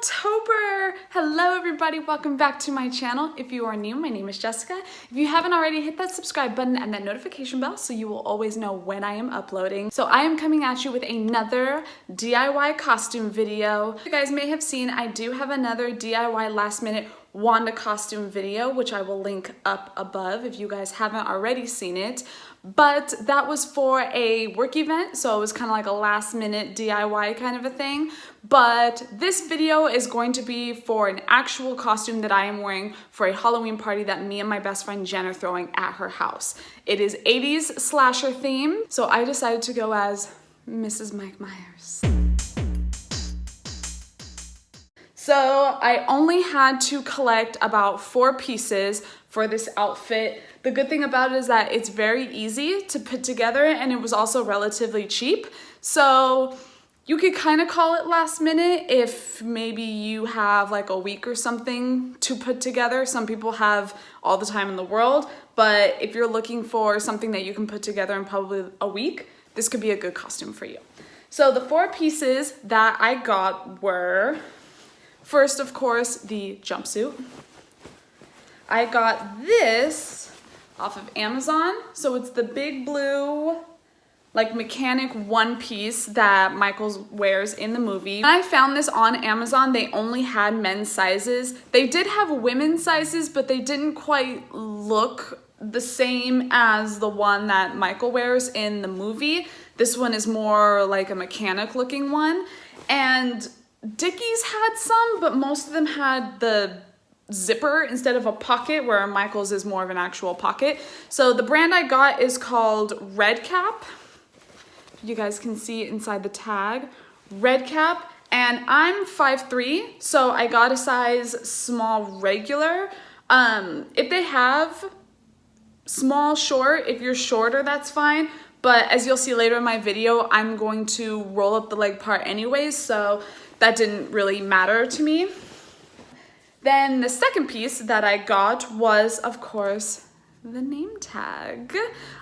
October! Hello everybody, welcome back to my channel. If you are new, my name is Jessica. If you haven't already, hit that subscribe button and that notification bell so you will always know when I am uploading. So I am coming at you with another DIY costume video. You guys may have seen I do have another DIY last minute Wanda costume video, which I will link up above if you guys haven't already seen it. But that was for a work event, so it was kind of like a last minute DIY kind of a thing. But this video is going to be for an actual costume that I am wearing for a Halloween party that me and my best friend Jen are throwing at her house. It is 80s slasher theme, so I decided to go as Mrs. Mike Myers. So I only had to collect about 4 pieces for this outfit. The good thing about it is that it's very easy to put together and it was also relatively cheap. So you could kind of call it last minute if maybe you have like a week or something to put together. Some people have all the time in the world, but if you're looking for something that you can put together in probably a week, this could be a good costume for you. So the 4 pieces that I got were, first, of course, the jumpsuit. I got this off of Amazon. So it's the big blue, like mechanic one piece that Michael wears in the movie. When I found this on Amazon, they only had men's sizes. They did have women's sizes, but they didn't quite look the same as the one that Michael wears in the movie. This one is more like a mechanic looking one. And Dickies had some, but most of them had the zipper instead of a pocket, where Michael's is more of an actual pocket. So the brand I got is called Redcap. You guys can see inside the tag, Redcap, and I'm 5'3", so I got a size small regular. If they have small short, if you're shorter, that's fine. But as you'll see later in my video, I'm going to roll up the leg part anyways, so that didn't really matter to me. Then the second piece that I got was, of course, the name tag.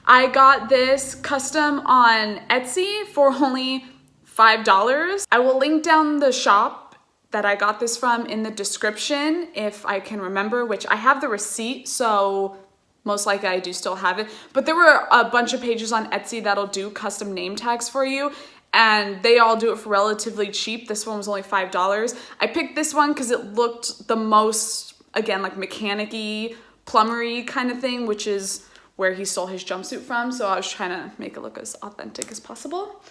I got this custom on Etsy for only $5. I will link down the shop that I got this from in the description if I can remember, which I have the receipt, so most likely I do still have it. But there were a bunch of pages on Etsy that'll do custom name tags for you, and they all do it for relatively cheap. This one was only $5. I picked this one because it looked the most, again, like mechanic-y, plumbery kind of thing, which is where he stole his jumpsuit from. So I was trying to make it look as authentic as possible.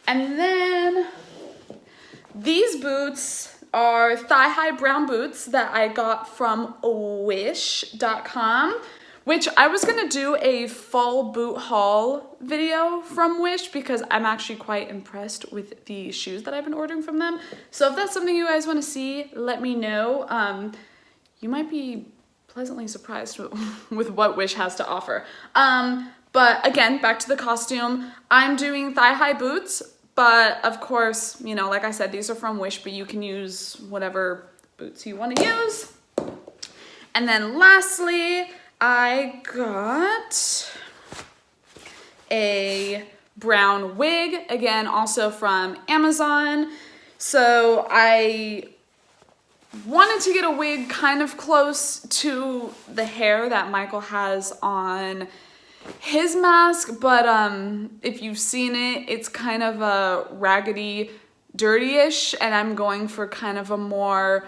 And then these boots are thigh-high brown boots that I got from Wish.com, which I was gonna do a full boot haul video from Wish because I'm actually quite impressed with the shoes that I've been ordering from them. So if that's something you guys wanna see, let me know. You might be pleasantly surprised with what Wish has to offer. But again, back to the costume. I'm doing thigh-high boots, but of course, you know, like I said, these are from Wish, but you can use whatever boots you wanna use. And then lastly, I got a brown wig, again, also from Amazon. So I wanted to get a wig kind of close to the hair that Michael has on his mask, but if you've seen it, it's kind of a raggedy, dirty-ish, and I'm going for kind of a more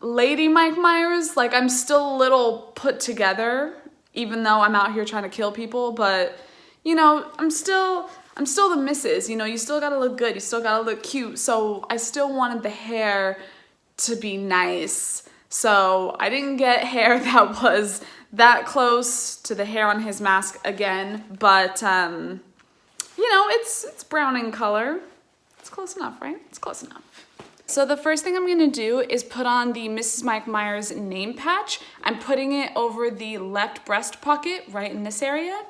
Lady Mike Myers. Like, I'm still a little put together, even though I'm out here trying to kill people, but you know, I'm still the missus, you know, you still gotta look good, you still gotta look cute, so I still wanted the hair to be nice. So I didn't get hair that was that close to the hair on his mask again, but you know, it's brown in color. It's close enough, right? It's close enough. So the first thing I'm gonna do is put on the Mrs. Mike Myers name patch. I'm putting it over the left breast pocket, right in this area.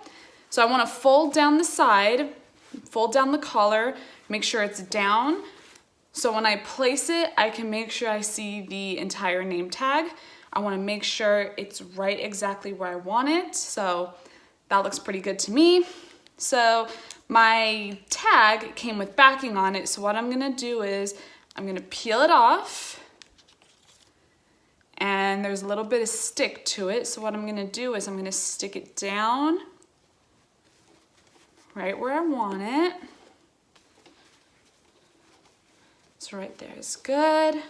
So I wanna fold down the side, fold down the collar, make sure it's down. So when I place it, I can make sure I see the entire name tag. I wanna make sure it's right exactly where I want it. So that looks pretty good to me. So my tag came with backing on it, so what I'm gonna do is I'm gonna peel it off, and there's a little bit of stick to it, so what I'm gonna do is I'm gonna stick it down right where I want it. So right there is good.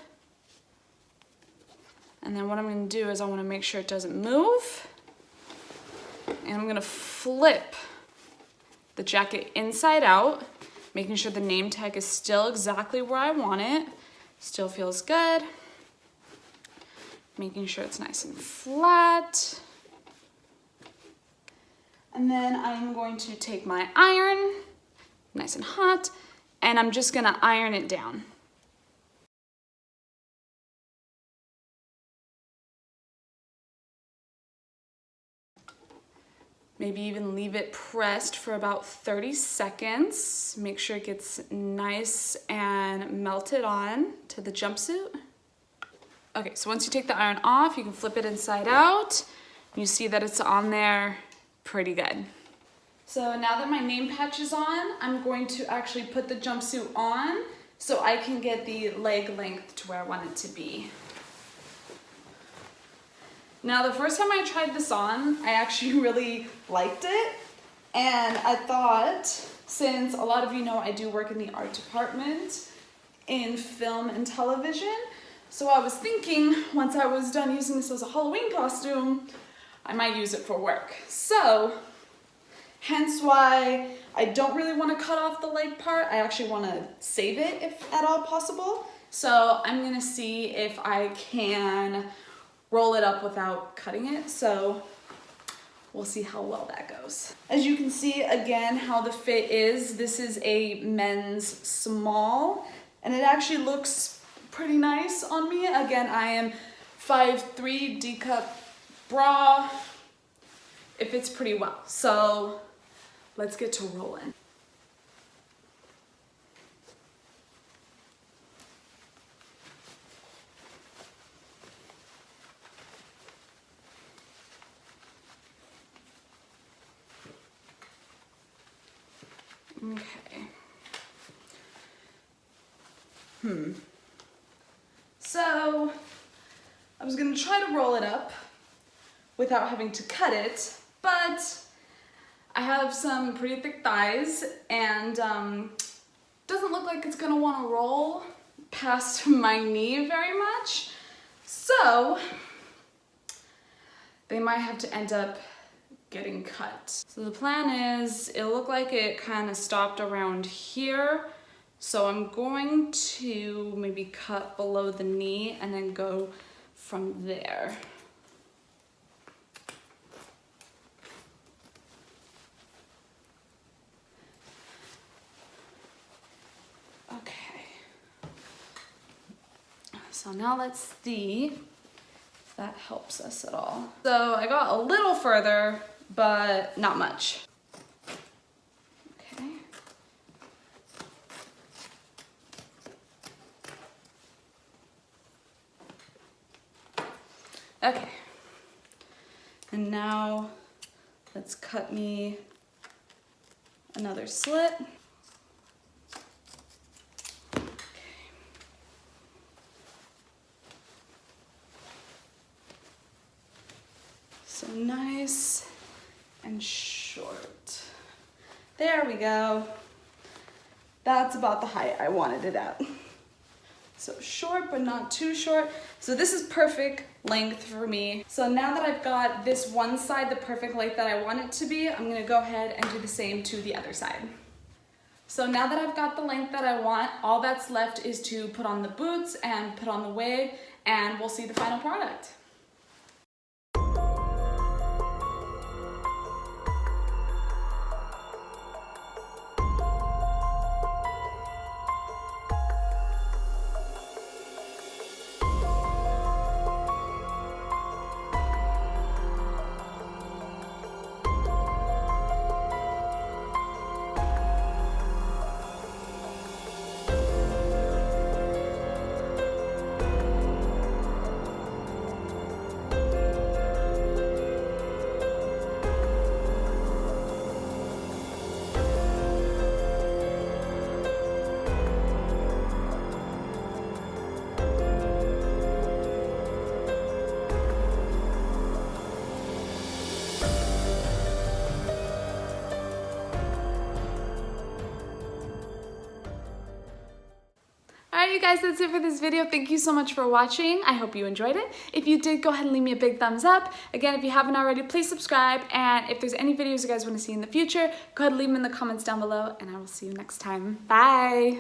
And then what I'm gonna do is I wanna make sure it doesn't move. And I'm gonna flip the jacket inside out, making sure the name tag is still exactly where I want it. Still feels good. Making sure it's nice and flat. And then I'm going to take my iron, nice and hot, and I'm just gonna iron it down. Maybe even leave it pressed for about 30 seconds. Make sure it gets nice and melted on to the jumpsuit. Okay, so once you take the iron off, you can flip it inside out. You see that it's on there pretty good. So now that my name patch is on, I'm going to actually put the jumpsuit on so I can get the leg length to where I want it to be. Now, the first time I tried this on, I actually really liked it. And I thought, since a lot of you know I do work in the art department in film and television, so I was thinking once I was done using this as a Halloween costume, I might use it for work. So, hence why I don't really want to cut off the leg part. I actually want to save it if at all possible. So I'm gonna see if I can roll it up without cutting it. So we'll see how well that goes. As you can see again how the fit is, this is a men's small and it actually looks pretty nice on me. Again, I am 5'3" D-cup bra. It fits pretty well. So let's get to rolling. Okay. So I was gonna try to roll it up without having to cut it, but I have some pretty thick thighs and doesn't look like it's gonna wanna roll past my knee very much. So they might have to end up getting cut. So the plan is, it looked like it kind of stopped around here. So I'm going to maybe cut below the knee and then go from there. Okay. So now let's see if that helps us at all. So I got a little further, but not much. Okay. Okay. And now let's cut me another slit. So nice and short. There we go. That's about the height I wanted it at. So short, but not too short. So this is perfect length for me. So now that I've got this one side the perfect length that I want it to be, I'm gonna go ahead and do the same to the other side. So now that I've got the length that I want, all that's left is to put on the boots and put on the wig, and we'll see the final product. you guys, that's it for this video. Thank you so much for watching. I hope you enjoyed it. If you did, go ahead and leave me a big thumbs up. Again, if you haven't already, please subscribe. And if there's any videos you guys want to see in the future, go ahead and leave them in the comments down below, and I will see you next time. Bye.